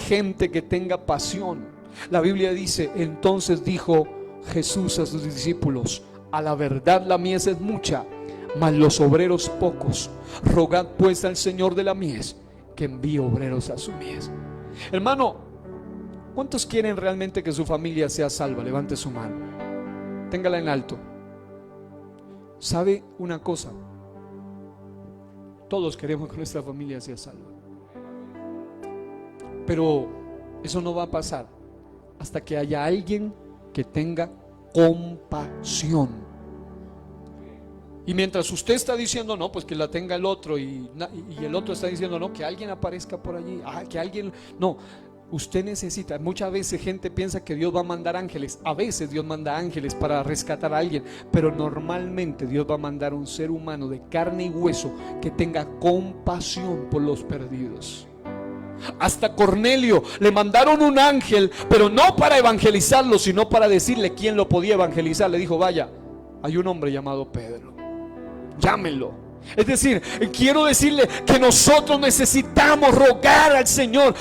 gente que tenga pasión. La Biblia dice: entonces dijo Jesús a sus discípulos: a la verdad la mies es mucha, mas los obreros pocos. Rogad pues al Señor de la mies que envíe obreros a su mies. Hermano, ¿cuántos quieren realmente que su familia sea salva? Levante su mano, téngala en alto. ¿Sabe una cosa? Todos queremos que nuestra familia sea salva, pero eso no va a pasar hasta que haya alguien que tenga compasión. Y mientras usted está diciendo no, pues que la tenga el otro, y el otro está diciendo no, que alguien aparezca por allí, que alguien, no, usted necesita. Muchas veces gente piensa que Dios va a mandar ángeles. A veces Dios manda ángeles para rescatar a alguien, pero normalmente Dios va a mandar un ser humano de carne y hueso que tenga compasión por los perdidos. Hasta Cornelio le mandaron un ángel, pero no para evangelizarlo, sino para decirle quién lo podía evangelizar. Le dijo: vaya, hay un hombre llamado Pedro, llámenlo. Es decir, quiero decirle que nosotros necesitamos rogar al Señor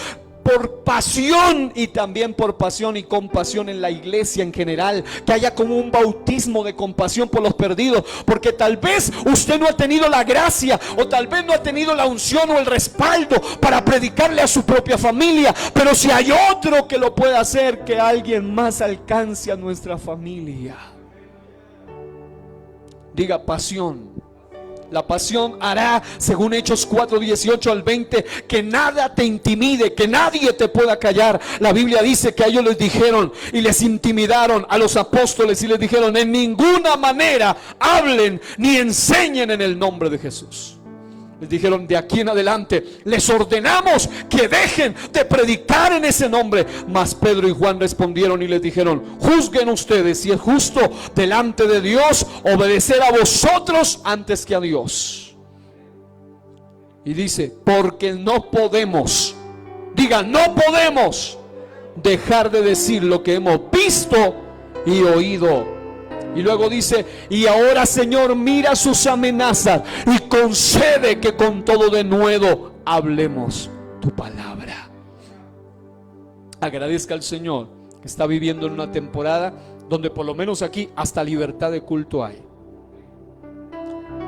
por pasión, y también por pasión y compasión en la iglesia en general, que haya como un bautismo de compasión por los perdidos, porque tal vez usted no ha tenido la gracia, o tal vez no ha tenido la unción o el respaldo para predicarle a su propia familia, pero si hay otro que lo pueda hacer, que alguien más alcance a nuestra familia. Diga: pasión. La pasión hará, según Hechos 4, 18 al 20, que nada te intimide, que nadie te pueda callar. La Biblia dice que a ellos les dijeron y les intimidaron a los apóstoles y les dijeron: en ninguna manera hablen ni enseñen en el nombre de Jesús. Les dijeron: de aquí en adelante les ordenamos que dejen de predicar en ese nombre. Mas Pedro y Juan respondieron y les dijeron: juzguen ustedes si es justo delante de Dios obedecer a vosotros antes que a Dios. Y dice: porque no podemos, diga, no podemos dejar de decir lo que hemos visto y oído. Y luego dice: y ahora, Señor, mira sus amenazas y concede que con todo denuedo hablemos tu palabra. Agradezca al Señor que está viviendo en una temporada donde por lo menos aquí hasta libertad de culto hay.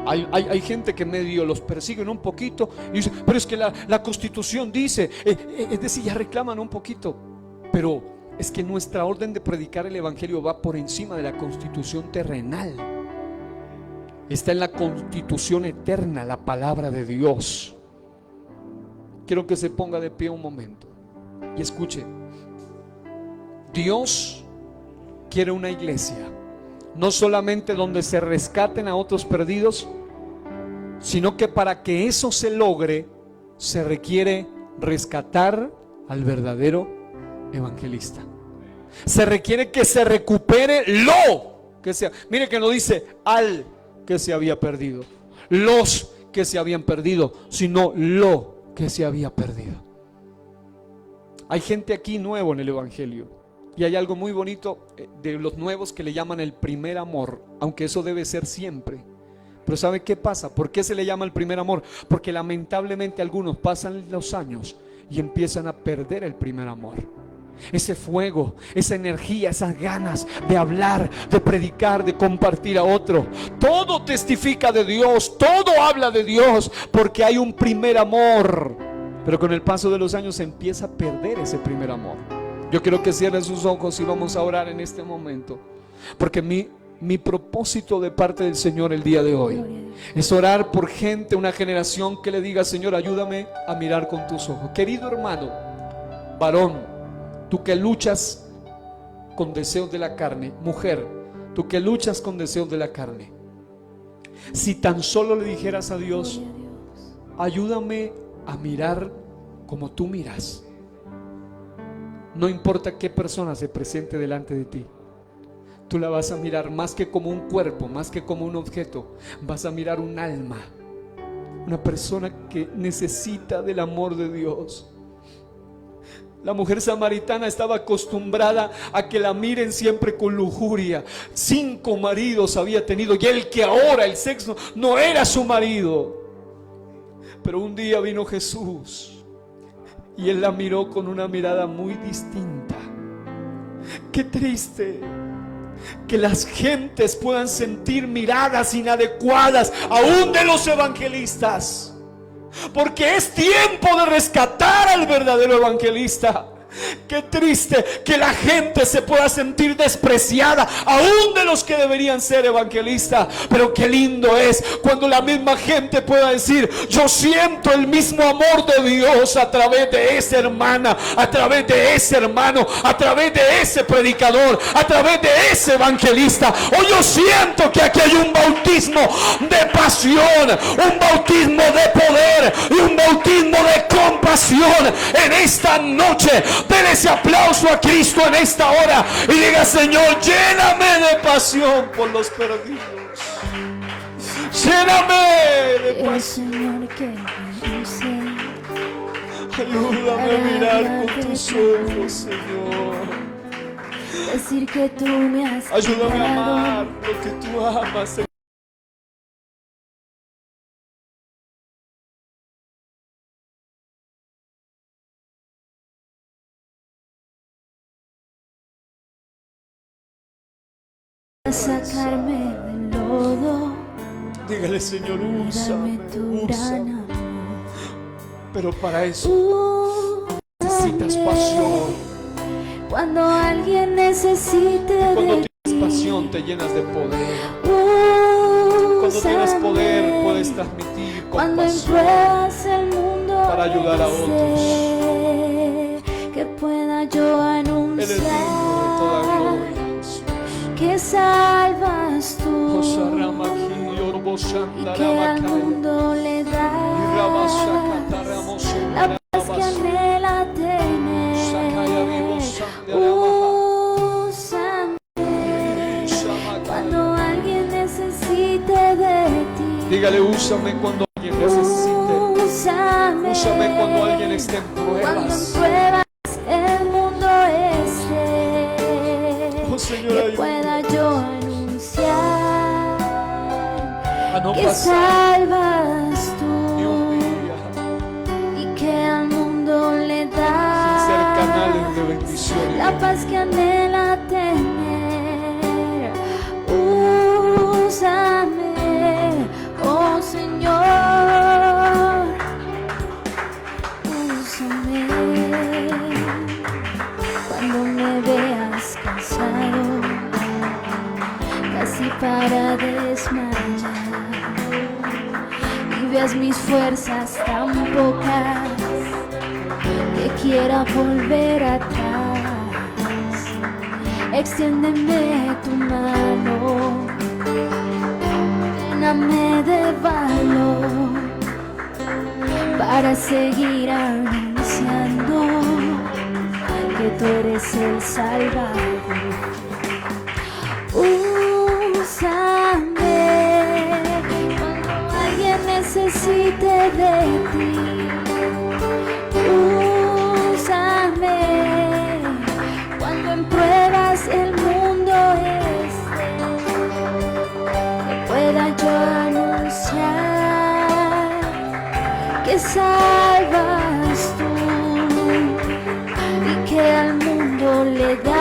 Hay gente que medio los persiguen un poquito y dice: pero es que la Constitución dice, es decir, ya reclaman un poquito, pero es que nuestra orden de predicar el evangelio va por encima de la constitución terrenal. Está en la constitución eterna, la palabra de Dios. Quiero que se ponga de pie un momento y escuche. Dios quiere una iglesia, no solamente donde se rescaten a otros perdidos, sino que para que eso se logre, se requiere rescatar al verdadero evangelista. Se requiere que se recupere lo que sea. Mire que no dice al que se había perdido, los que se habían perdido, sino lo que se había perdido. Hay gente aquí nuevo en el evangelio, y hay algo muy bonito de los nuevos que le llaman el primer amor, aunque eso debe ser siempre. Pero ¿sabe qué pasa? ¿Por qué se le llama el primer amor? Porque lamentablemente algunos pasan los años y empiezan a perder el primer amor. Ese fuego, esa energía, esas ganas de hablar, de predicar, de compartir a otro. Todo testifica de Dios, todo habla de Dios, porque hay un primer amor. Pero con el paso de los años se empieza a perder ese primer amor. Yo quiero que cierren sus ojos y vamos a orar en este momento, porque mi propósito de parte del Señor el día de hoy es orar por gente, una generación que le diga: Señor, ayúdame a mirar con tus ojos. Querido hermano, varón, tú que luchas con deseos de la carne, mujer, tú que luchas con deseos de la carne, si tan solo le dijeras a Dios: ayúdame a mirar como tú miras. No importa qué persona se presente delante de ti, tú la vas a mirar más que como un cuerpo, más que como un objeto. Vas a mirar un alma, una persona que necesita del amor de Dios. La mujer samaritana estaba acostumbrada a que la miren siempre con lujuria. 5 maridos había tenido y el que ahora, el sexto, no era su marido. Pero un día vino Jesús y él la miró con una mirada muy distinta. Qué triste que las gentes puedan sentir miradas inadecuadas, aún de los evangelistas. Porque es tiempo de rescatar al verdadero evangelista. Qué triste que la gente se pueda sentir despreciada, aún de los que deberían ser evangelistas. Pero qué lindo es cuando la misma gente pueda decir: yo siento el mismo amor de Dios a través de esa hermana, a través de ese hermano, a través de ese predicador, a través de ese evangelista. O yo siento que aquí hay un bautismo de pasión, un bautismo de poder y un bautismo de compasión en esta noche. Den ese aplauso a Cristo en esta hora y diga: Señor, lléname de pasión por los perdidos. Lléname de pasión. Ayúdame a mirar con tus ojos, Señor. Decir que tú me has Ayúdame a amar lo que tú amas, Señor. A sacarme del lodo. Dígale: Señor, úsame, úsame. Pero para eso necesitas pasión. Cuando alguien necesite Cuando de tienes pasión te llenas de poder. Cuando úsame. tienes poder puedes transmitir Cuando en compasión pruebas el mundo para ayudar a otros. que pueda yo Él es digno de toda anunciar gloria, Jesús. que salvas tú y que al mundo le das la paz que anhela tener. Úsame cuando alguien necesite de ti. Dígale: úsame cuando alguien necesite. Úsame cuando alguien esté en Cuando en pruebas. pruebas el mundo esté, Oh, Señor, que ayúdame pueda yo anunciar a no que pasar salvas ni tú un día y que al mundo le sin ser canales de das bendición y la de paz que anhela tener. Úsame, oh Señor, úsame cuando me veas cansado, casi para desmayar, y veas mis fuerzas tan pocas que quiera volver atrás. Extiéndeme tu mano, lléname de valor para seguir anunciando que tú eres el Salvador. Úsame cuando alguien necesite de ti. Úsame cuando en pruebas el mundo esté, que pueda yo anunciar que salvas tú y que al mundo le das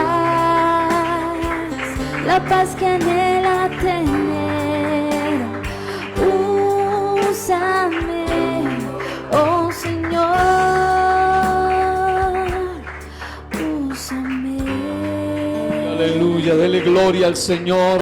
la paz que anhela tener. Úsame, oh Señor, úsame. Aleluya, dele gloria al Señor.